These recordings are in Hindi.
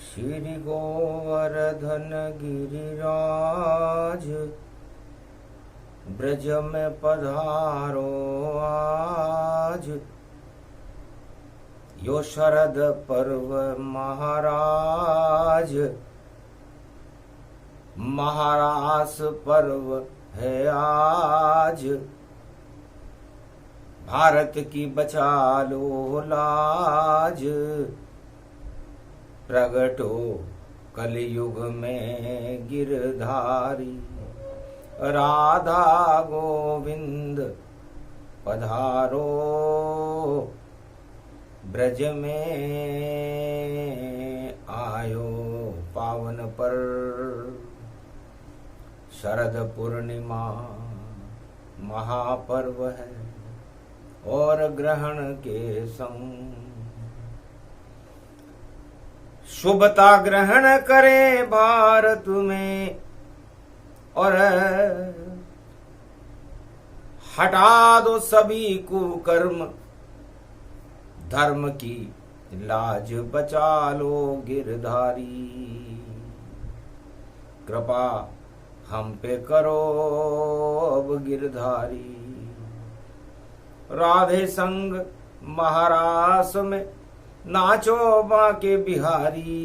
श्री गोवर्धन गिरिराज ब्रज में पधारो आज। यो शरद पर्व महाराज महारास पर्व है आज। भारत की बचा लो लाज, प्रगटो कलयुग में गिरधारी। राधा गोविंद पधारो ब्रज में आयो पावन पर। शरद पूर्णिमा महापर्व है और ग्रहण के संग शुभता ग्रहण करे भारत में। और हटा दो सभी कुकर्म, धर्म की लाज बचा लो गिरधारी। कृपा हम पे करो अब गिरधारी। राधे संग महारास में नाचो बांके बिहारी।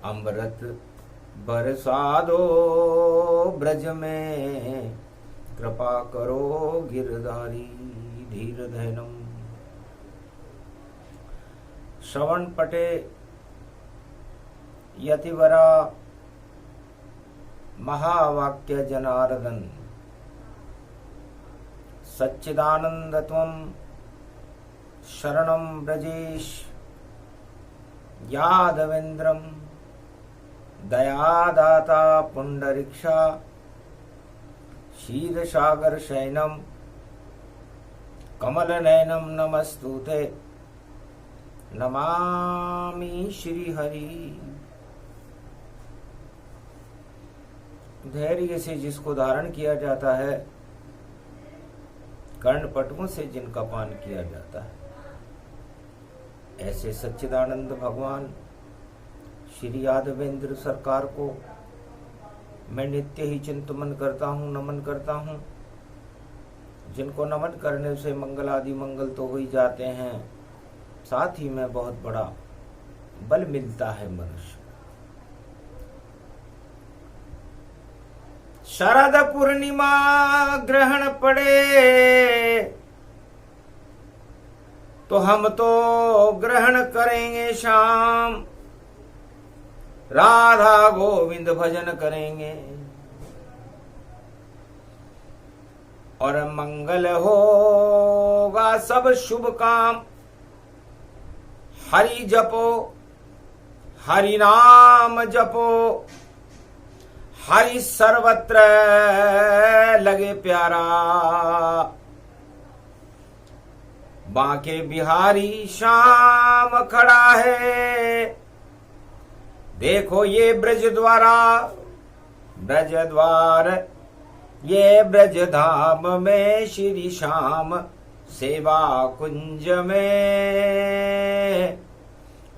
अमृत बरसा दो ब्रज में, कृपा करो गिरधारी। धीर धैनम श्रवण पटे यतिवरा महावाक्य जनार्दन। सच्चिदानंद त्वं शरणं ब्रजेश। यादवेन्द्रं दयादाता पुंडरीक्षा। शीलसागर शयनम कमल नयनम नमस्तुते। नमामि श्री हरि। धैर्य से जिसको धारण किया जाता है, कर्णपटुओं से जिनका पान किया जाता है, ऐसे सच्चिदानंद भगवान श्री यादवेंद्र सरकार को मैं नित्य ही चिंतन करता हूँ, नमन करता हूँ। जिनको नमन करने से मंगल आदि मंगल तो हो ही जाते हैं, साथ ही में बहुत बड़ा बल मिलता है मनुष्य। शरद पूर्णिमा ग्रहण पड़े तो हम तो ग्रहण करेंगे शाम। राधा गोविंद भजन करेंगे और मंगल होगा सब शुभ काम। हरि जपो, हरि नाम जपो, हरि सर्वत्र लगे प्यारा। बांके बिहारी श्याम खड़ा है, देखो ये ब्रज द्वार ये ब्रज धाम में श्री श्याम सेवा कुंज में।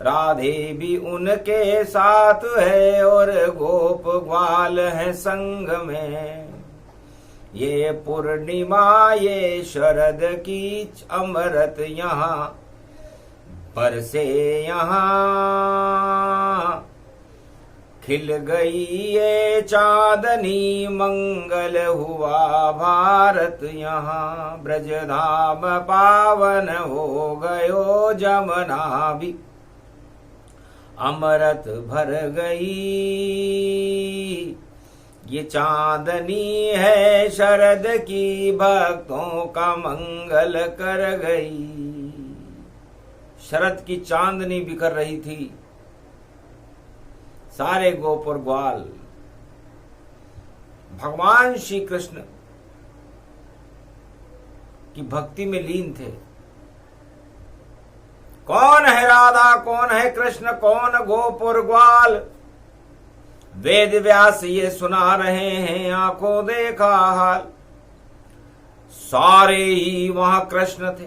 राधे भी उनके साथ है और गोप ग्वाल है संग में। ये पूर्णिमा ये शरद की अमृत यहाँ बरसे यहाँ। खिल गई ये चांदनी मंगल हुआ भारत यहाँ। ब्रज धाम पावन हो गयो जमुना भी अमृत भर गई। ये चांदनी है शरद की भक्तों का मंगल कर गई। शरद की चांदनी बिखर रही थी, सारे गोप और ग्वाल भगवान श्री कृष्ण की भक्ति में लीन थे। कौन है राधा, कौन है कृष्ण, कौन गोप और ग्वाल, वेद व्यास ये सुना रहे हैं, आंखों देखा हाल। सारे ही वहां कृष्ण थे,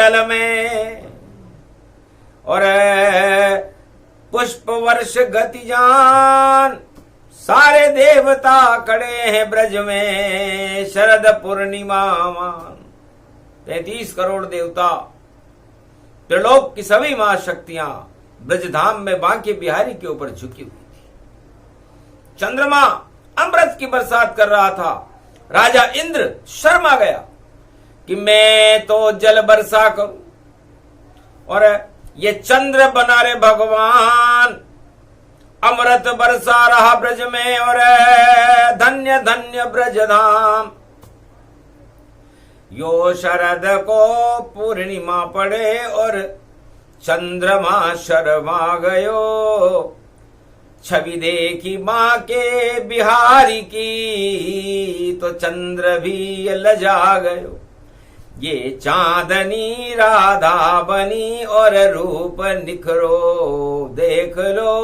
मंडल में, और पुष्प वर्ष गति जान, सारे देवता खड़े हैं ब्रज में शरद पूर्णिमा मान। 33 करोड़ देवता, त्रिलोक की सभी मां शक्तियां ब्रजधाम में बांके बिहारी के ऊपर झुकी हुई थी। चंद्रमा अमृत की बरसात कर रहा था। राजा इंद्र शर्मा गया कि मैं तो जल बरसा करूं, और ये चंद्र बना रे भगवान, अमृत बरसा रहा ब्रज में, और धन्य धन्य ब्रजधाम। यो शरद को पूर्णिमा पड़े और चंद्रमा शर्मा गयो, छवि देखी मां के बिहारी की, तो चंद्र भी लजा गयो। ये चांदनी राधा बनी और रूप निखरो देख लो,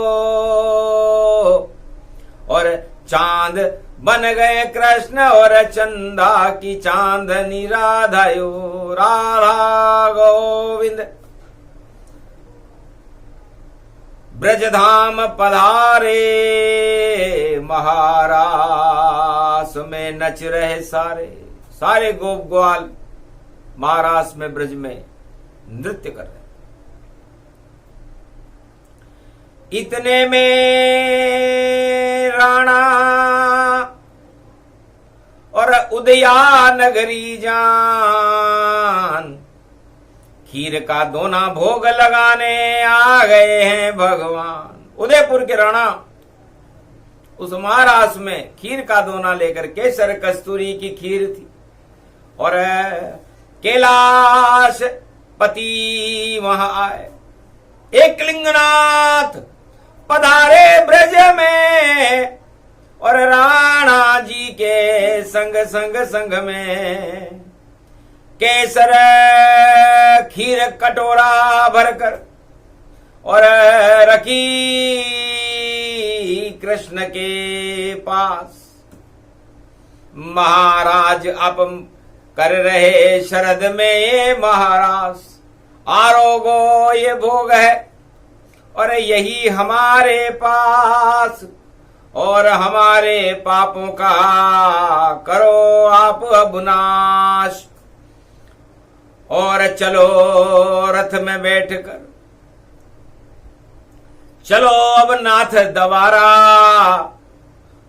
और चांद बन गए कृष्ण और चंदा की चांदनी राधायो। राधा गोविंद ब्रजधाम पधारे, महारास में नच रहे सारे, सारे गोप ग्वाल महारास में ब्रज में नृत्य कर रहे। इतने में राणा और उदया नगरी जान, खीर का दोना भोग लगाने आ गए हैं भगवान। उदयपुर के राणा उस महारास में खीर का दोना लेकर, केसर कस्तूरी की खीर थी, और कैलाश पति वहां आए। एक लिंगनाथ पधारे ब्रज में और राणा जी के संग संग संग में केसर खीर कटोरा भरकर और रखी कृष्ण के पास। महाराज अब कर रहे शरद में ये महाराज, आरोगो ये भोग है और यही हमारे पास, और हमारे पापों का करो आप अब नाश। और चलो रथ में बैठकर चलो अब नाथ द्वारा,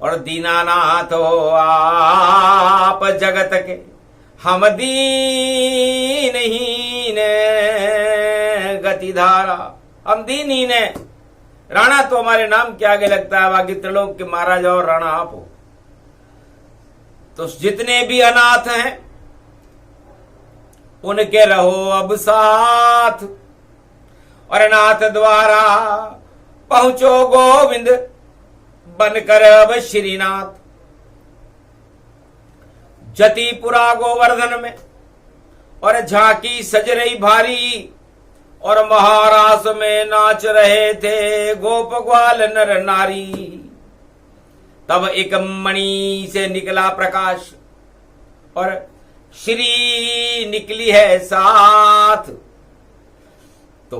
और दीनानाथ हो आप जगत के, हम दीनहीन गतिधारा। हम दीनहीन है, राणा तो हमारे नाम के आगे लगता है, बाकी त्रिलोक के महाराजा और राणा आप हो। तो जितने भी अनाथ हैं उनके रहो अब साथ, और नाथ द्वारा पहुंचो गोविंद बनकर अब श्रीनाथ। जतिपुरा गोवर्धन में और झांकी सज रही भारी, और महारास में नाच रहे थे गोप ग्वाल नर नारी। तब एक मणि से निकला प्रकाश और श्री निकली है साथ। तो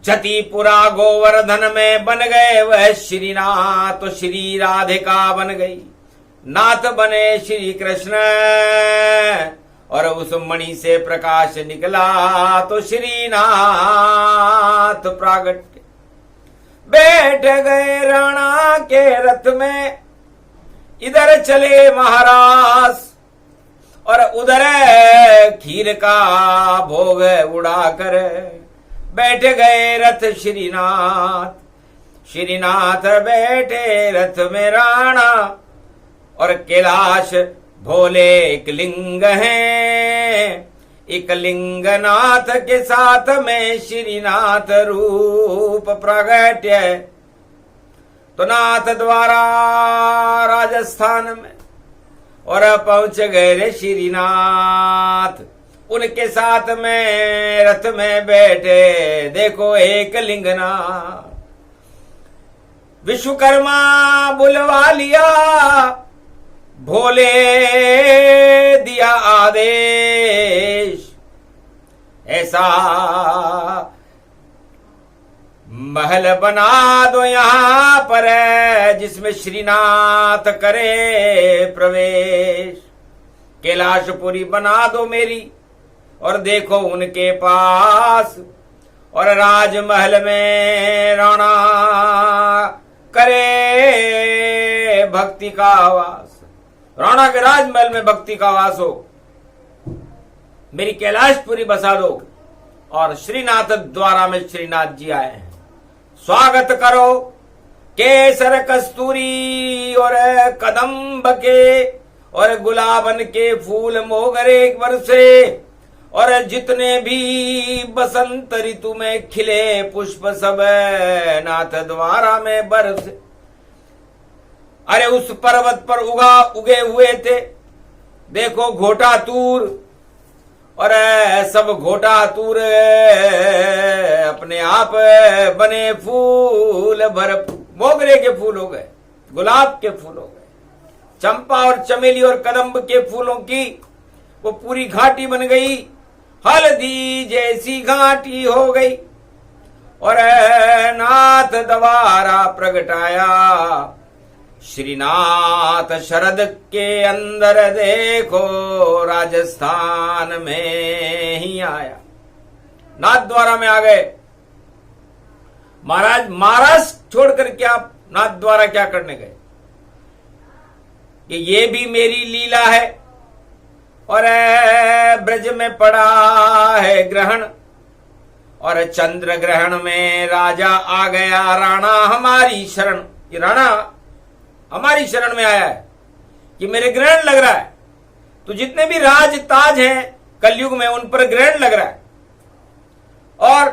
जतिपुरा गोवर्धन में बन गए वह श्रीनाथ, तो श्री राधिका बन गई, नाथ बने श्री कृष्ण। और उस मणि से प्रकाश निकला तो श्रीनाथ प्रागट बैठ गए राणा के रथ में। इधर चले महाराज और उधर खीर का भोग उड़ाकर बैठ गए रथ श्रीनाथ। श्रीनाथ बैठे रथ में राणा, और कैलाश भोले एक लिंग हैं, एक लिंगनाथ के साथ में श्रीनाथ रूप प्रगट्य। तो नाथ द्वारा राजस्थान में और पहुंच गए रे श्रीनाथ। उनके साथ में रथ में बैठे देखो एक लिंगनाथ। विश्वकर्मा बुलवा लिया, भोले दिया आदेश, ऐसा महल बना दो यहां पर जिसमें श्रीनाथ करे प्रवेश। कैलाशपुरी बना दो मेरी और देखो उनके पास, और राजमहल में राणा करे भक्ति का वास। राणा के राजमहल में भक्ति का वास हो, मेरी कैलाशपुरी बसा दो। और श्रीनाथ द्वारा में श्रीनाथ जी आए हैं, स्वागत करो केसर कस्तूरी और कदम्ब के और गुलाबन के फूल मोगरे बरसे, और जितने भी बसंत ऋतु में खिले पुष्प सब नाथ द्वारा में बरसे। अरे उस पर्वत पर उगे हुए थे देखो घोटा तूर, और सब घोटा तूर अपने आप बने फूल भर, मोगरे के फूल हो गए, गुलाब के फूल हो गए, चंपा और चमेली और कदम्ब के फूलों की वो पूरी घाटी बन गई, हल्दी जैसी घाटी हो गई। और नाथ द्वारा प्रगटाया श्रीनाथ शरद के अंदर देखो राजस्थान में ही आया। नाथ द्वारा में आ गए महाराज। महाराज छोड़कर क्या नाथ द्वारा क्या करने गए? कि ये भी मेरी लीला है, और ब्रज में पड़ा है ग्रहण, और चंद्र ग्रहण में राजा आ गया राणा हमारी शरण। ये राणा हमारी शरण में आया है कि मेरे ग्रहण लग रहा है। तो जितने भी राज ताज हैं कलयुग में उन पर ग्रहण लग रहा है, और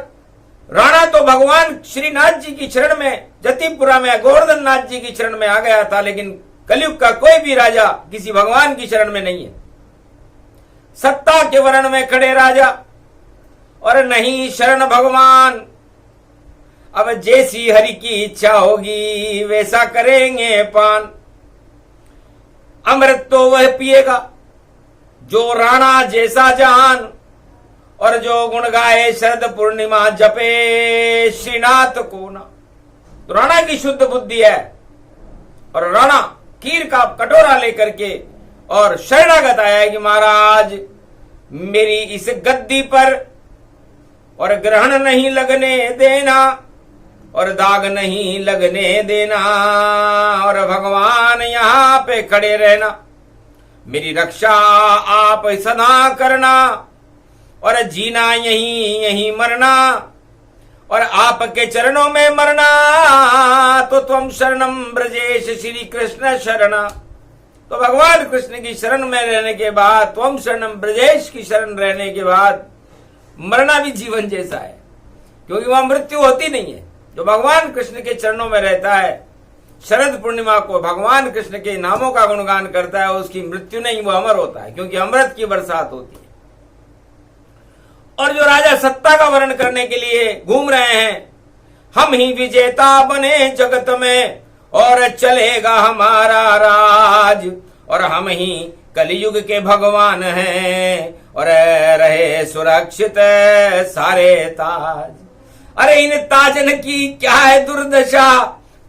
राणा तो भगवान श्रीनाथ जी की शरण में जतिपुरा में गोवर्धन नाथ जी की शरण में आ गया था, लेकिन कलयुग का कोई भी राजा किसी भगवान की शरण में नहीं है। सत्ता के वर्ण में खड़े राजा और नहीं शरण भगवान। अब जैसी हरि की इच्छा होगी वैसा करेंगे पान। अमृत तो वह पिएगा जो राणा जैसा जान, और जो गुण गाए शरद पूर्णिमा जपे श्रीनाथ को ना। तो राणा की शुद्ध बुद्धि है और राणा खीर का कटोरा लेकर के और शरणागत आया है कि महाराज मेरी इस गद्दी पर और ग्रहण नहीं लगने देना और दाग नहीं लगने देना, और भगवान यहां पे खड़े रहना, मेरी रक्षा आप सदा करना, और जीना यहीं यहीं मरना, और आपके चरणों में मरना। तो त्वम शरणम ब्रजेश श्री कृष्ण शरणा। तो भगवान कृष्ण की शरण में रहने के बाद, त्वम शरणम ब्रजेश की शरण रहने के बाद मरना भी जीवन जैसा है, क्योंकि वह मृत्यु होती नहीं है। जो भगवान कृष्ण के चरणों में रहता है, शरद पूर्णिमा को भगवान कृष्ण के नामों का गुणगान करता है, उसकी मृत्यु नहीं, वो अमर होता है, क्योंकि अमृत की बरसात होती है। और जो राजा सत्ता का वर्ण करने के लिए घूम रहे हैं, हम ही विजेता बने जगत में और चलेगा हमारा राज, और हम ही कलयुग के भगवान हैं और रहे सुरक्षित सारे ताज। अरे इन ताजन की क्या है दुर्दशा,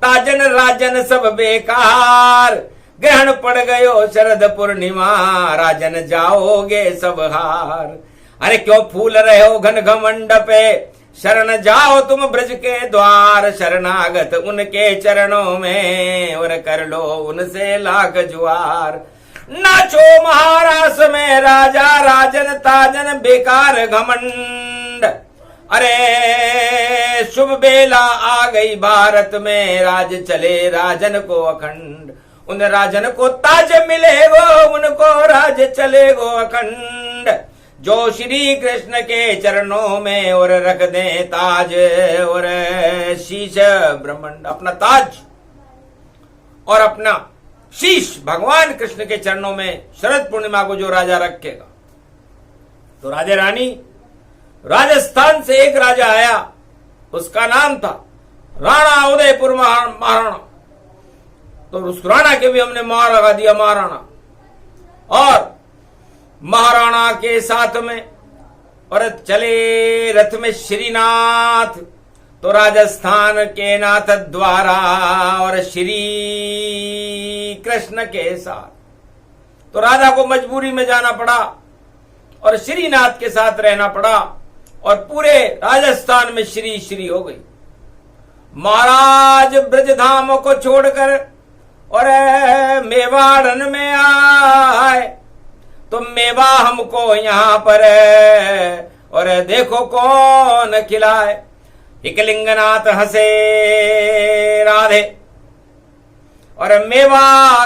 ताजन राजन सब बेकार, ग्रहण पड़ गयो शरद पूर्णिमा, राजन जाओगे सब हार। अरे क्यों फूल रहे हो घन घमंड पे, शरण जाओ तुम ब्रज के द्वार, शरणागत उनके चरणों में और कर लो उनसे लाख जुआर। नाचो महारास में राजा राजन ताजन बेकार घमंड, अरे शुभ बेला आ गई भारत में, राज चले राजन को अखंड, उन राजन को ताज मिलेगो उनको राज चलेगो अखंड, जो श्री कृष्ण के चरणों में और रख दे ताज और शीश ब्रह्मांड। अपना ताज और अपना शीश भगवान कृष्ण के चरणों में शरद पूर्णिमा को जो राजा रखेगा। तो राजा रानी, राजस्थान से एक राजा आया, उसका नाम था राणा उदयपुर महाराणा। तो उस राणा के भी हमने मार लगा दिया महाराणा, और महाराणा के साथ में और चले रथ में श्रीनाथ। तो राजस्थान के नाथ द्वारा और श्री कृष्ण के साथ। तो राजा को मजबूरी में जाना पड़ा और श्रीनाथ के साथ रहना पड़ा, और पूरे राजस्थान में श्री श्री हो गई। महाराज ब्रजधाम को छोड़कर और मेवाड़न में आए, तो मेवा हमको यहां पर और देखो कौन खिलाए। एक लिंगनाथ हंसे राधे और मेवा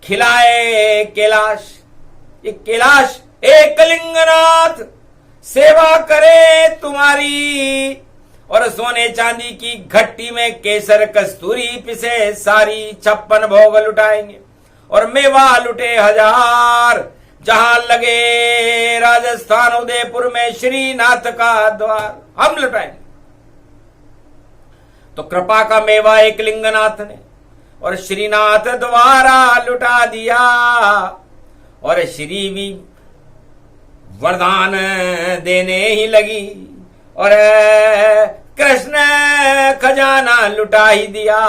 खिलाए कैलाश। एक कैलाश एक लिंगनाथ सेवा करे तुम्हारी, और सोने चांदी की घट्टी में केसर कस्तूरी पिसे सारी, 56 भोग लुटाएंगे और मेवा लुटे 1000, जहां लगे राजस्थान उदयपुर में श्रीनाथ का द्वार हम लुटाएंगे। तो कृपा का मेवा एक लिंगनाथ ने और श्रीनाथ द्वारा लुटा दिया, और श्री भी वरदान देने ही लगी, और कृष्ण खजाना लुटा ही दिया।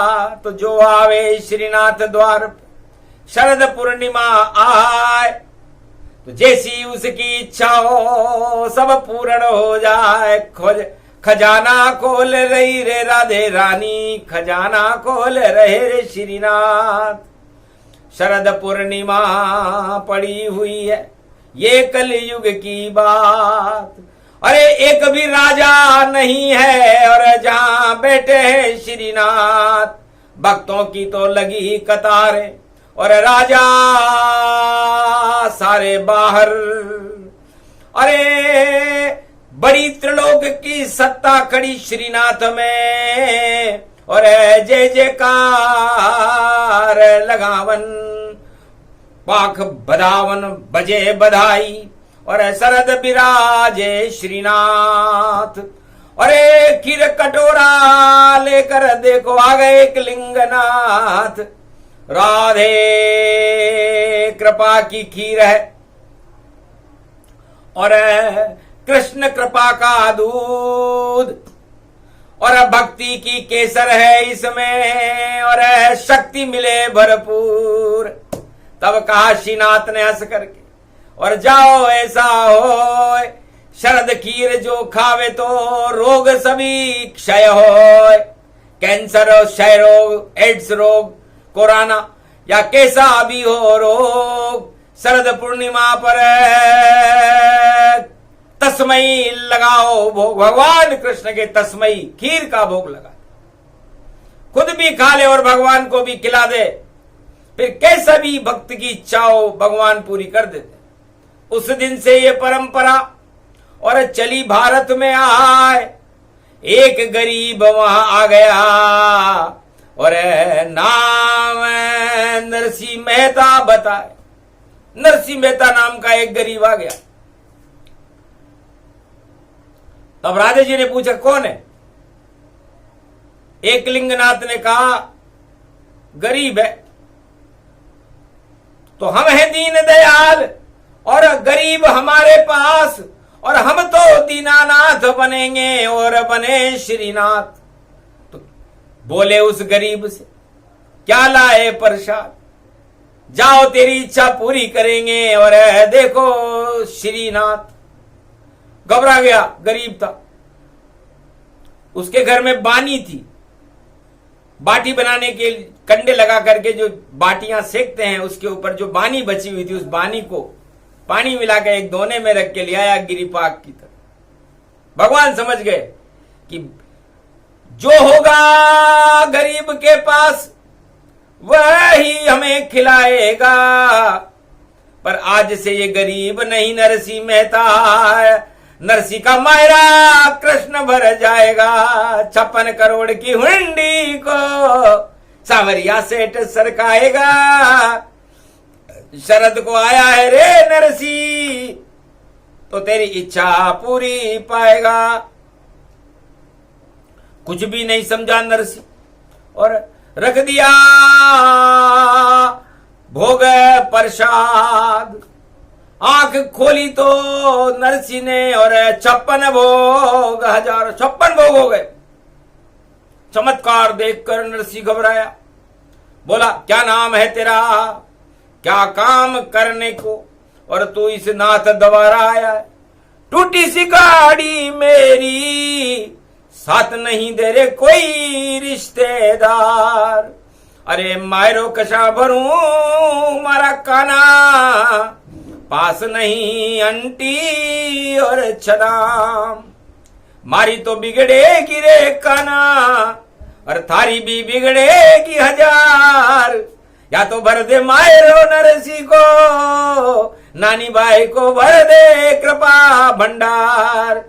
तो जो आवे श्रीनाथ द्वार शरद पूर्णिमा आए, तो जैसी उसकी इच्छा हो सब पूर्ण हो जाए। खोज खजाना खोल रही रे राधे रानी, खजाना खोल रहे रे श्रीनाथ। शरद पूर्णिमा पड़ी हुई है ये कलयुग की बात, अरे एक भी राजा नहीं है और जहां बैठे हैं श्रीनाथ। भक्तों की तो लगी कतारें और राजा सारे बाहर, अरे बड़ी त्रिलोक की सत्ता खड़ी श्रीनाथ में, और जय जयकार लगावन, पाख बधावन बजे बधाई, और शरद विराजे श्रीनाथ। अरे खीर कटोरा लेकर देखो आ गए एक लिंगनाथ, राधे कृपा की खीर है और कृष्ण कृपा का दूध, और भक्ति की केसर है इसमें, और शक्ति मिले भरपूर। तब कहा श्रीनाथ ने हंस करके, और जाओ ऐसा हो शरद खीर जो खावे तो रोग सभी क्षय हो, कैंसर, क्षय रोग, एड्स रोग, कोरोना या कैसा भी हो रोग, शरद पूर्णिमा पर तस्मई लगाओ भोग। भगवान कृष्ण के तस्मई खीर का भोग लगा, खुद भी खा ले और भगवान को भी खिला दे, फिर कैसा भी भक्त की इच्छा हो भगवान पूरी कर देते। उस दिन से ये परंपरा और चली भारत में आए। एक गरीब वहां आ गया और नाम नरसिंह मेहता बताए। नरसिंह मेहता नाम का एक गरीब आ गया। तब राधे जी ने पूछा कौन है? एक लिंगनाथ ने कहा गरीब है। तो हम हैं दीन दयाल और गरीब हमारे पास, और हम तो दीनानाथ बनेंगे और बने श्रीनाथ। तो बोले उस गरीब से क्या लाए प्रसाद, जाओ तेरी इच्छा पूरी करेंगे और देखो श्रीनाथ। घबरा गया, गरीब था। उसके घर में बानी थी, बाटी बनाने के कंडे लगा करके जो बाटियां सेकते हैं उसके ऊपर जो बानी बची हुई थी, उस बानी को पानी मिलाकर एक दोने में रख के ले आया गिरिपाक की तरह। भगवान समझ गए कि जो होगा गरीब के पास वह ही हमें खिलाएगा। पर आज से ये गरीब नहीं नरसिंह मेहता है, नरसिंह का मायरा कृष्ण भर जाएगा। 56 करोड़ की हुंडी को सावरिया सेठ सरकाएगा। शरद को आया है रे नरसिंह, तो तेरी इच्छा पूरी पाएगा। कुछ भी नहीं समझा नरसिंह और रख दिया भोग प्रसाद। आंख खोली तो नरसिंह ने और 56 भोग, 56 भोग हो गए। चमत्कार देखकर नरसिंह घबराया, बोला क्या नाम है तेरा, क्या काम करने को, और तू इस नाथ द्वारा आया है। टूटी सी गाड़ी मेरी, साथ नहीं दे रे कोई रिश्तेदार। अरे मायरो कशा भरूं मारा काना, पास नहीं अंटी और छदाम। मारी तो बिगड़ेगी रे काना, और थारी भी बिगड़ेगी 1000। या तो भर दे मायरो नरसिंह को, नानी बाई को भर दे कृपा भंडार।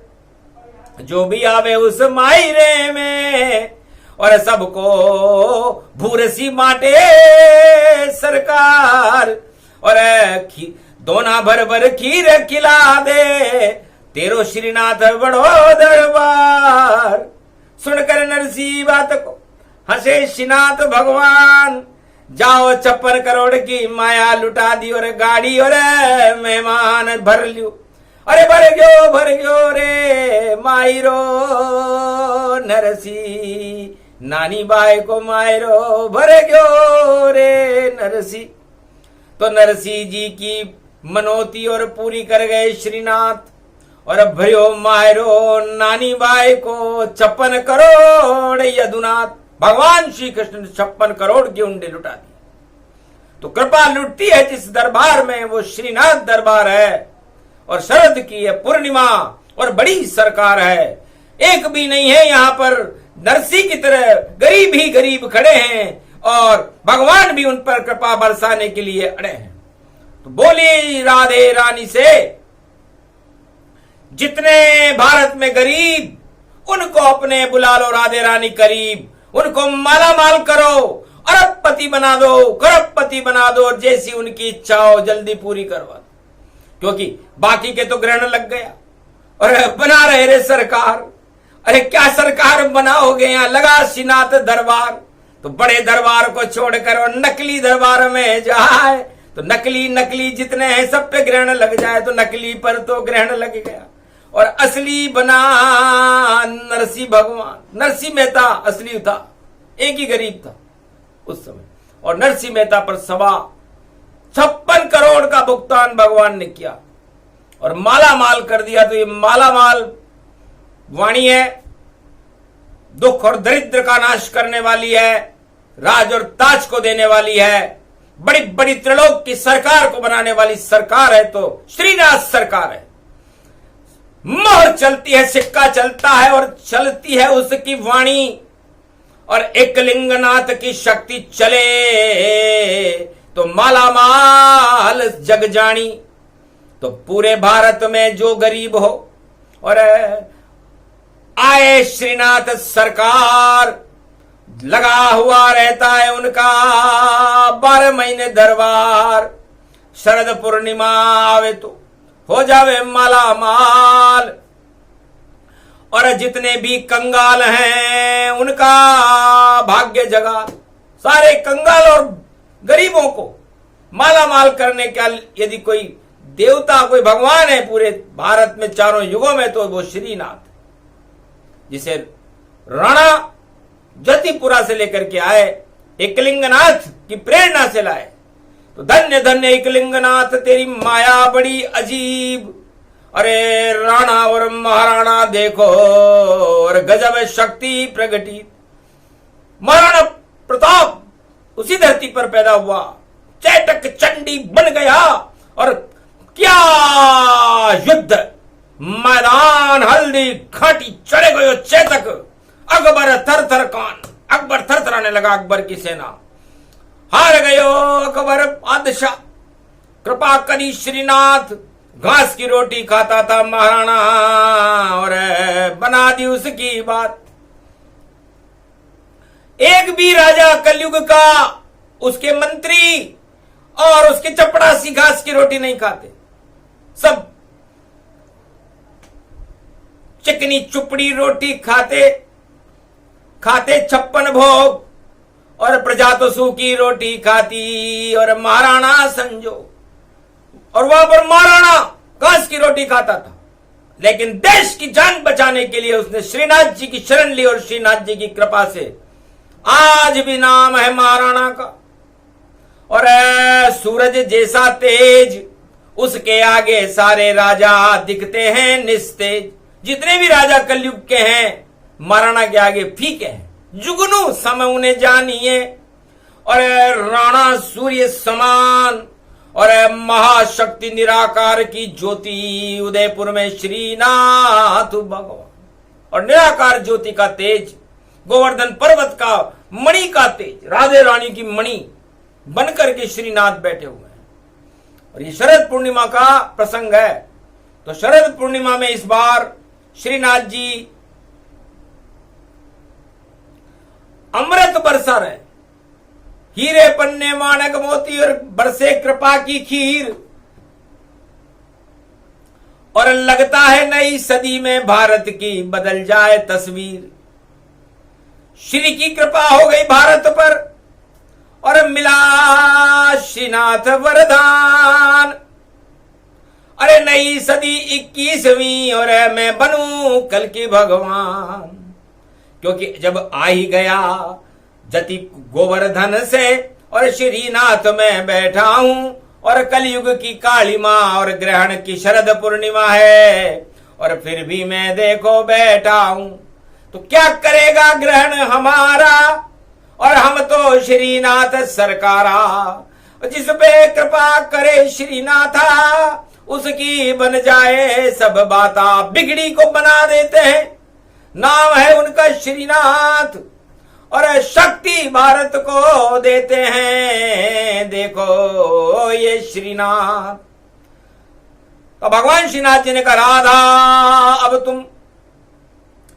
जो भी आवे उस मायरे में, और सबको भूरसी माटे सरकार। और दोना भर भर खीर खिला दे, तेरो श्रीनाथ बड़ो दरबार। सुनकर नरसिंह बात को हंसे श्रीनाथ भगवान। जाओ 56 करोड़ की माया लुटा दी और गाड़ी और मेहमान भर लियो। अरे भर गयो रे मायरो नरसिंह, नानी बाई को मायरो भर गयो रे नरसिंह। तो नरसिंह जी की मनोती और पूरी कर गए श्रीनाथ, और भयो मायरो नानी बाई को 56 करोड़ यदुनाथ। भगवान श्री कृष्ण ने 56 करोड़ की उंडे लुटा दी। तो कृपा लुटती है जिस दरबार में, वो श्रीनाथ दरबार है। और शरद की है पूर्णिमा और बड़ी सरकार है। एक भी नहीं है यहाँ पर नरसिंह की तरह, गरीब ही गरीब खड़े हैं और भगवान भी उन पर कृपा बरसाने के लिए अड़े हैं। तो बोली राधे रानी से, जितने भारत में गरीब उनको अपने बुला लो राधे रानी करीब, उनको माला माल करो, अरबपति बना दो, करोड़पति बना दो, और जैसी उनकी इच्छा हो जल्दी पूरी करवा दो, क्योंकि बाकी के तो ग्रहण लग गया और बना रहे रे सरकार। अरे क्या सरकार बनाओगे, यहां लगा श्रीनाथ दरबार, तो बड़े दरबार को छोड़कर और नकली दरबार में जाए तो नकली नकली जितने हैं सब पे ग्रहण लग जाए, तो नकली पर तो ग्रहण लग गया और असली बना नरसिंह भगवान। नरसिंह मेहता असली था, एक ही गरीब था उस समय, और नरसिंह मेहता पर 56 करोड़ का भुगतान भगवान ने किया और माला माल कर दिया। तो ये माला माल वाणी है, दुख और दरिद्र का नाश करने वाली है, राज और ताज को देने वाली है, बड़ी बड़ी त्रिलोक की सरकार को बनाने वाली सरकार है तो श्रीनाथ सरकार है। मोहर चलती है, सिक्का चलता है और चलती है उसकी वाणी, और एक लिंगनाथ की शक्ति चले तो माला माल जग जानी। तो पूरे भारत में जो गरीब हो और आए श्रीनाथ सरकार, लगा हुआ रहता है उनका 12 महीने दरबार। शरद पूर्णिमा आवे तो हो जावे माला माल, और जितने भी कंगाल हैं उनका भाग्य जगा। सारे कंगाल और गरीबों को माला माल करने का यदि कोई देवता, कोई भगवान है पूरे भारत में चारों युगों में, तो वो श्रीनाथ, जिसे राणा जतिपुरा से लेकर के आए, एकलिंगनाथ की प्रेरणा से लाए। तो धन्य धन्य एकलिंगनाथ, तेरी माया बड़ी अजीब। अरे राणा और महाराणा देखो, और गजब शक्ति प्रगटी। महाराणा प्रताप उसी धरती पर पैदा हुआ, चैतक चंडी बन गया, और क्या युद्ध मैदान हल्दी घाटी चढ़े गए चेतक। अकबर थर थर कान, अकबर थर थराने लगा, अकबर की सेना हार गयो। अकबर बादशाह कृपा करी श्रीनाथ, घास की रोटी खाता था महाराणा, और बना दी उसकी बात। एक भी राजा कलयुग का, उसके मंत्री और उसके चपड़ासी घास की रोटी नहीं खाते, सब चिकनी चुपड़ी रोटी खाते 56 भोग, और प्रजा तो सूखी रोटी खाती, और महाराणा संजो, और वहां पर महाराणा घास की रोटी खाता था। लेकिन देश की जान बचाने के लिए उसने श्रीनाथ जी की शरण ली, और श्रीनाथ जी की कृपा से आज भी नाम है महाराणा का। और सूरज जैसा तेज, उसके आगे सारे राजा दिखते हैं निस्तेज। जितने भी राजा कलयुग के हैं महाराणा के आगे फीके हैं, जुगनू सम उन्हें जानिए। और राणा सूर्य समान, और महाशक्ति निराकार की ज्योति, उदयपुर में श्रीनाथ भगवान। और निराकार ज्योति का तेज, गोवर्धन पर्वत का मणि का तेज, राधे रानी की मणि बनकर के श्रीनाथ बैठे हुए हैं। और ये शरद पूर्णिमा का प्रसंग है। तो शरद पूर्णिमा में इस बार श्रीनाथ जी अमृत बरसा रहे, हीरे पन्ने माणक मोती और बरसे कृपा की खीर। और लगता है नई सदी में भारत की बदल जाए तस्वीर। श्री की कृपा हो गई भारत पर, और मिला श्रीनाथ वरदान। अरे नई सदी 21वीं, और मैं बनूं कल की भगवान। क्योंकि जब आ ही गया जति गोवर्धन से, और श्रीनाथ में बैठा हूं, और कलयुग की काली मां, और ग्रहण की शरद पूर्णिमा है, और फिर भी मैं देखो बैठा हूं। तो क्या करेगा ग्रहण हमारा, और हम तो श्रीनाथ सरकारा। जिस पे कृपा करे श्रीनाथा, उसकी बन जाए सब बाता। बिगड़ी को बना देते हैं, नाम है उनका श्रीनाथ, और शक्ति भारत को देते हैं, देखो ये श्रीनाथ। तो भगवान श्रीनाथ जी ने कहा, राधा अब तुम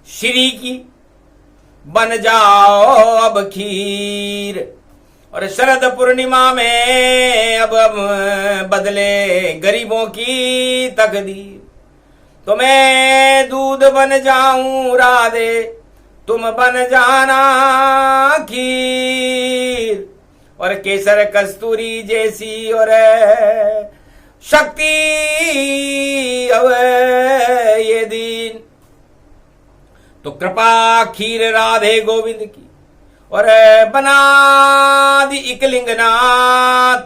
श्री की बन जाओ अब खीर। और शरद पूर्णिमा में अब बदले गरीबों की तकदीर। तो मैं दूध बन जाऊं राधे, तुम बन जाना खीर। और केसर कस्तूरी जैसी और शक्ति अब ये दिन। तो कृपा खीर राधे गोविंद की और बना दी इकलिंगनाथ।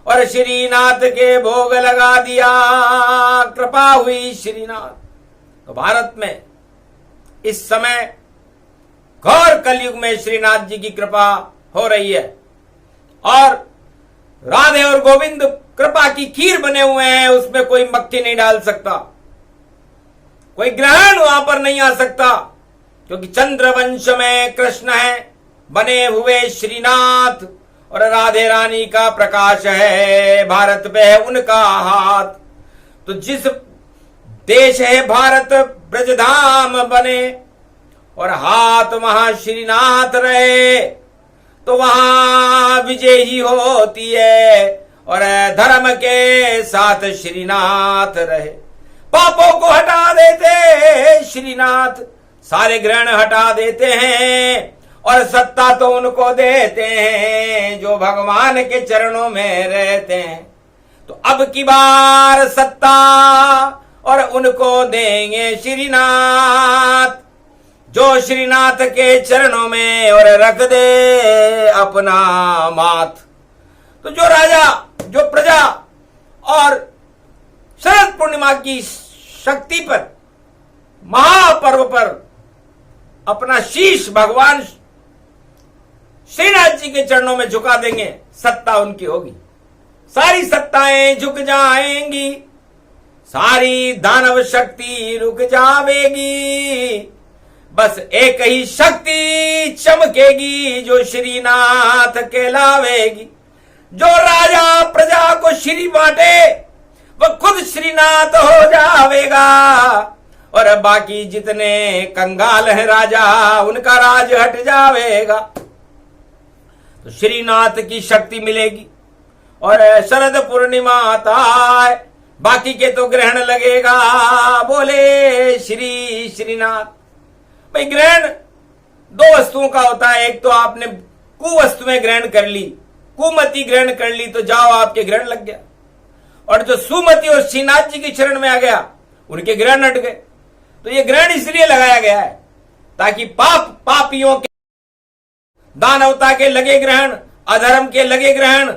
और श्रीनाथ के भोग लगा दिया, कृपा हुई श्रीनाथ। तो भारत में इस समय घोर कलयुग में श्रीनाथ जी की कृपा हो रही है और राधे और गोविंद कृपा की खीर बने हुए हैं। उसमें कोई मक्खी नहीं डाल सकता, कोई ग्रहण वहां पर नहीं आ सकता, क्योंकि चंद्रवंश में कृष्ण है बने हुए श्रीनाथ और राधे रानी का प्रकाश है, भारत पे है उनका हाथ। तो जिस देश है भारत ब्रजधाम बने और हाथ वहां श्रीनाथ रहे, तो वहां विजय ही होती है और धर्म के साथ श्रीनाथ रहे। पापों को हटा देते श्रीनाथ, सारे ग्रहण हटा देते हैं और सत्ता तो उनको देते हैं जो भगवान के चरणों में रहते हैं। तो अब की बार सत्ता और उनको देंगे श्रीनाथ, जो श्रीनाथ के चरणों में और रख दे अपना माथ। तो जो राजा, जो प्रजा और शरद पूर्णिमा की शक्ति पर, महापर्व पर अपना शीश भगवान श्रीनाथ जी के चरणों में झुका देंगे, सत्ता उनकी होगी। सारी सत्ताएं झुक जाएंगी, सारी दानव शक्ति रुक जावेगी। बस एक ही शक्ति चमकेगी जो श्रीनाथ कहलावेगी। जो राजा प्रजा को श्री बांटे वह खुद श्रीनाथ हो जावेगा और बाकी जितने कंगाल हैं राजा, उनका राज हट जावेगा। तो श्रीनाथ की शक्ति मिलेगी और शरद पूर्णिमा आता है, बाकी के तो ग्रहण लगेगा। बोले श्री श्रीनाथ। भाई ग्रहण दो वस्तुओं का होता है, एक तो आपने कुवस्तु में ग्रहण कर ली, कुमति ग्रहण कर ली तो जाओ आपके ग्रहण लग गया, और जो सुमति और श्रीनाथ जी के चरण में आ गया उनके ग्रहण हट गए। तो ये ग्रहण इसलिए लगाया गया है ताकि पापियों के, दानवता के लगे ग्रहण, अधर्म के लगे ग्रहण,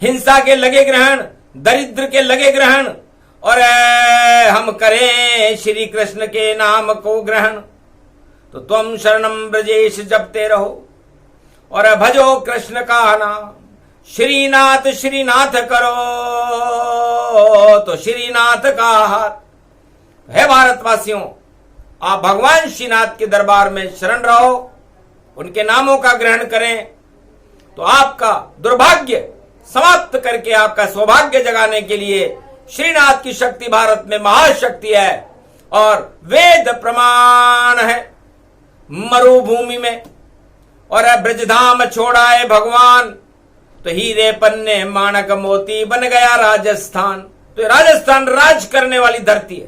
हिंसा के लगे ग्रहण, दरिद्र के लगे ग्रहण, और हम करें श्री कृष्ण के नाम को ग्रहण। तो तुम शरणम ब्रजेश जपते रहो और भजो कृष्ण का नाम, श्रीनाथ श्रीनाथ करो तो श्रीनाथ का हाथ है। भारतवासियों, आप भगवान श्रीनाथ के दरबार में शरण रहो, उनके नामों का ग्रहण करें तो आपका दुर्भाग्य समाप्त करके आपका सौभाग्य जगाने के लिए श्रीनाथ की शक्ति भारत में महाशक्ति है और वेद प्रमाण है। मरुभूमि में और ब्रजधाम छोड़ाए भगवान, तो हीरे पन्ने माणक मोती बन गया राजस्थान। तो राजस्थान राज करने वाली धरती है।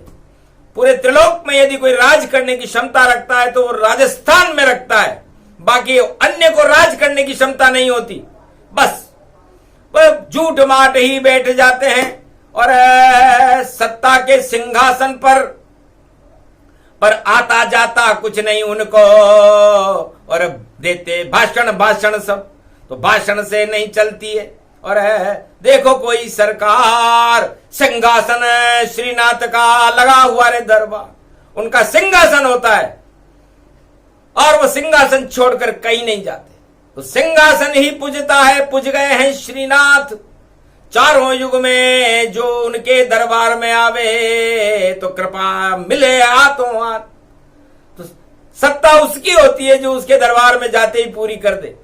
पूरे त्रिलोक में यदि कोई राज करने की क्षमता रखता है तो वो राजस्थान में रखता है, बाकी अन्य को राज करने की क्षमता नहीं होती। बस झूठ माट ही बैठ जाते हैं और सत्ता के सिंहासन पर आता जाता कुछ नहीं उनको, और देते भाषण भाषण सब, तो भाषण से नहीं चलती है। और देखो कोई सरकार सिंहासन श्रीनाथ का लगा हुआ रे दरबार, उनका सिंहासन होता है और वो सिंहासन छोड़कर कहीं नहीं जाते, तो सिंहासन ही पूजता है। पूज गए हैं श्रीनाथ। चारों युग में जो उनके दरबार में आवे तो कृपा मिले हाथों हाथ। तो सत्ता उसकी होती है जो उसके दरबार में जाते ही पूरी कर दे,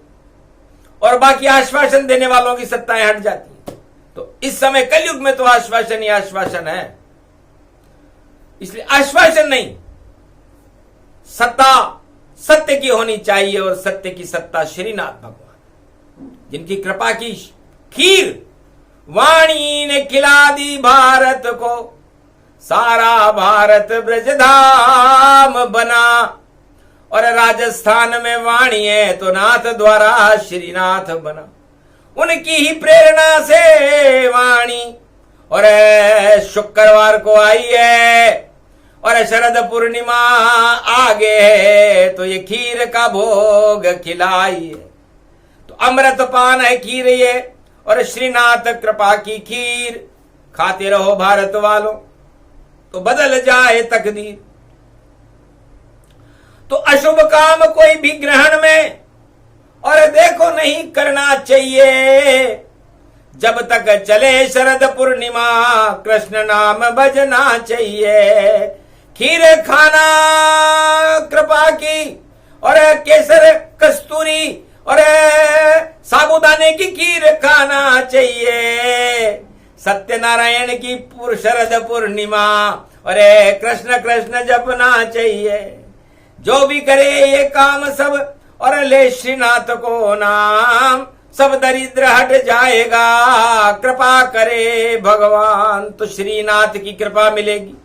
और बाकी आश्वासन देने वालों की सत्ताएं हट जाती है। तो इस समय कलयुग में तो आश्वासन ही आश्वासन है, इसलिए आश्वासन नहीं, सत्ता सत्य की होनी चाहिए और सत्य की सत्ता श्रीनाथ भगवान, जिनकी कृपा की खीर वाणी ने खिला दी भारत को, सारा भारत ब्रजधाम बना। और राजस्थान में वाणी है तो नाथ द्वारा श्रीनाथ बना, उनकी ही प्रेरणा से वाणी। और शुक्रवार को आई है और शरद पूर्णिमा आगे है, तो ये खीर का भोग खिलाई है। तो अमृत पान है खीर ये, और श्रीनाथ कृपा की खीर खाते रहो भारत वालों, तो बदल जाए तकदीर। तो अशुभ काम कोई भी ग्रहण में और देखो नहीं करना चाहिए, जब तक चले शरद पूर्णिमा कृष्ण नाम भजना चाहिए। खीर खाना कृपा की, और केसर कस्तूरी और साबुदाने की खीर खाना चाहिए। सत्यनारायण की शरद पूर्णिमा और कृष्ण कृष्ण जपना चाहिए। जो भी करे ये काम सब और ले श्रीनाथ को नाम, सब दरिद्र हट जाएगा। कृपा करे भगवान तो श्रीनाथ की कृपा मिलेगी।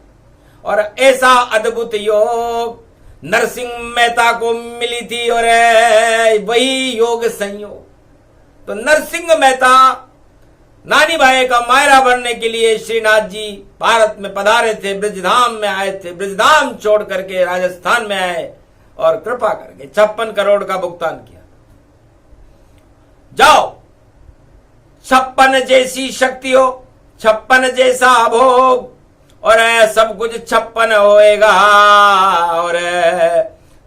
और ऐसा अद्भुत योग नरसिंह मेहता को मिली थी, और वही योग संयोग। तो नरसिंह मेहता नानी भाई का मायरा बनने के लिए श्रीनाथ जी भारत में पधारे थे, ब्रजधाम में आए थे। ब्रजधाम छोड़ करके राजस्थान में आए और कृपा करके 56 करोड़ का भुगतान किया। जाओ, 56 जैसी शक्ति हो, 56 जैसा भोग, और सब कुछ 56 होएगा। और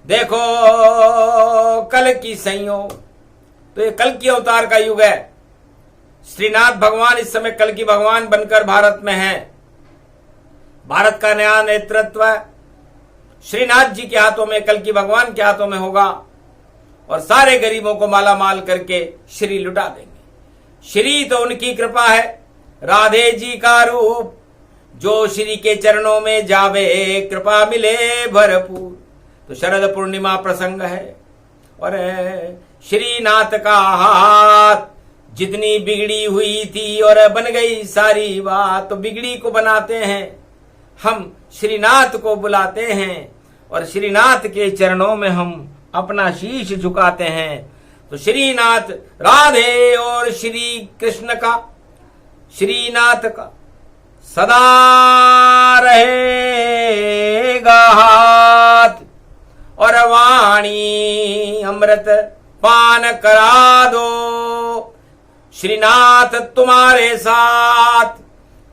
देखो कल की संयोग, तो ये कल की अवतार का युग है। श्रीनाथ भगवान इस समय कल की भगवान बनकर भारत में हैं। भारत का नया नेतृत्व श्रीनाथ जी के हाथों में, कल की भगवान के हाथों में होगा, और सारे गरीबों को माला माल करके श्री लुटा देंगे। श्री तो उनकी कृपा है, राधे जी का रूप, जो श्री के चरणों में जावे कृपा मिले भरपूर। तो शरद पूर्णिमा प्रसंग है, और श्रीनाथ का हाथ जितनी बिगड़ी हुई थी और बन गई सारी बात, तो बिगड़ी को बनाते हैं हम, श्रीनाथ को बुलाते हैं, और श्रीनाथ के चरणों में हम अपना शीश झुकाते हैं। तो श्रीनाथ राधे और श्री कृष्ण का, श्रीनाथ का सदा रहेगा हाथ, और वाणी अमृत पान करा दो। श्रीनाथ तुम्हारे साथ,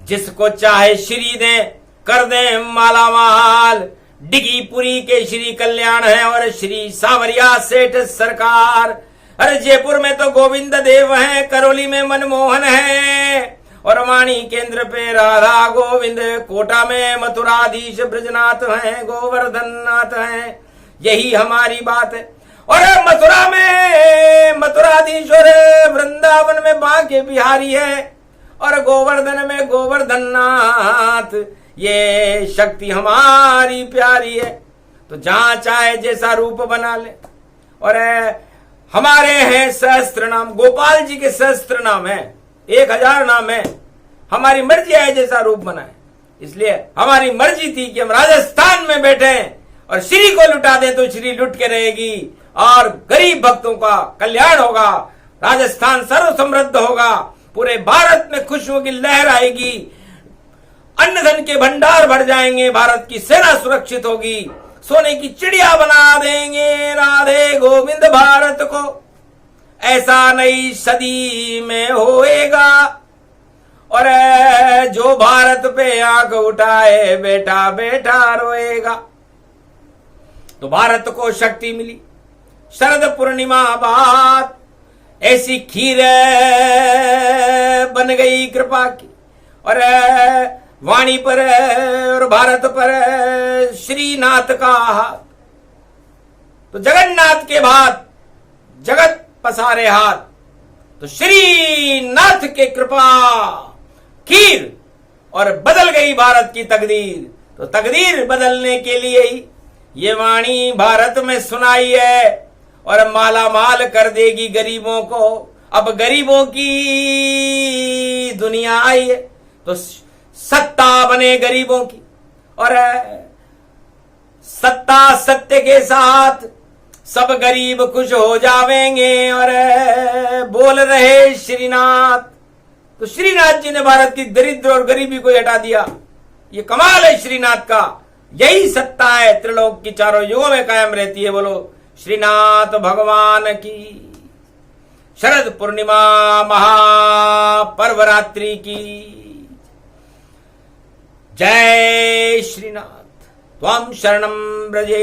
जिसको चाहे श्री दे कर दे माला माल। डिगीपुरी के श्री कल्याण है और श्री सावरिया सेठ सरकार। अरे जयपुर में तो गोविंद देव हैं, करौली में मनमोहन है, और वाणी केंद्र पे राधा गोविंद, कोटा में मथुराधीश ब्रजनाथ हैं, गोवर्धन नाथ हैं। यही हमारी बात है। और मथुरा में मथुराधीश, और वृंदावन में बांके बिहारी है, और गोवर्धन में गोवर्धन नाथ। ये शक्ति हमारी प्यारी है। तो जहां चाहे जैसा रूप बना ले। और हमारे हैं सहस्त्र नाम, गोपाल जी के सहस्त्र नाम है, 1000 नाम है। हमारी मर्जी है जैसा रूप बनाए, इसलिए हमारी मर्जी थी कि हम राजस्थान में बैठे और श्री को लुटा दें, तो श्री लुट के रहेगी और गरीब भक्तों का कल्याण होगा। राजस्थान सर्व समृद्ध होगा, पूरे भारत में खुशियों की लहर आएगी, अन्न धन के भंडार भर जाएंगे, भारत की सेना सुरक्षित होगी, सोने की चिड़िया बना देंगे राधे गोविंद भारत को। ऐसा नई सदी में होएगा। और जो भारत पे आंख उठाए बैठा बैठा रोएगा। तो भारत को शक्ति मिली शरद पूर्णिमा बाद, ऐसी खीर बन गई कृपा की। और वाणी पर और भारत पर श्रीनाथ का हाथ। तो जगन्नाथ के बाद जगत पसारे हाथ। तो श्रीनाथ के कृपा खीर और बदल गई भारत की तकदीर। तो तकदीर बदलने के लिए ही ये वाणी भारत में सुनाई है और माला माल कर देगी गरीबों को। अब गरीबों की दुनिया आई है तो सत्ता बने गरीबों की, और सत्ता सत्य के साथ सब गरीब खुश हो जावेंगे। और बोल रहे श्रीनाथ। तो श्रीनाथ जी ने भारत की दरिद्र और गरीबी को हटा दिया। ये कमाल है श्रीनाथ का। यही सत्ता है, त्रिलोक की चारों युगों में कायम रहती है। बोलो श्रीनाथ भगवान की। शरद पूर्णिमा महापर्वरात्रि की जय। श्रीनाथ त्वं शरणं व्रजे।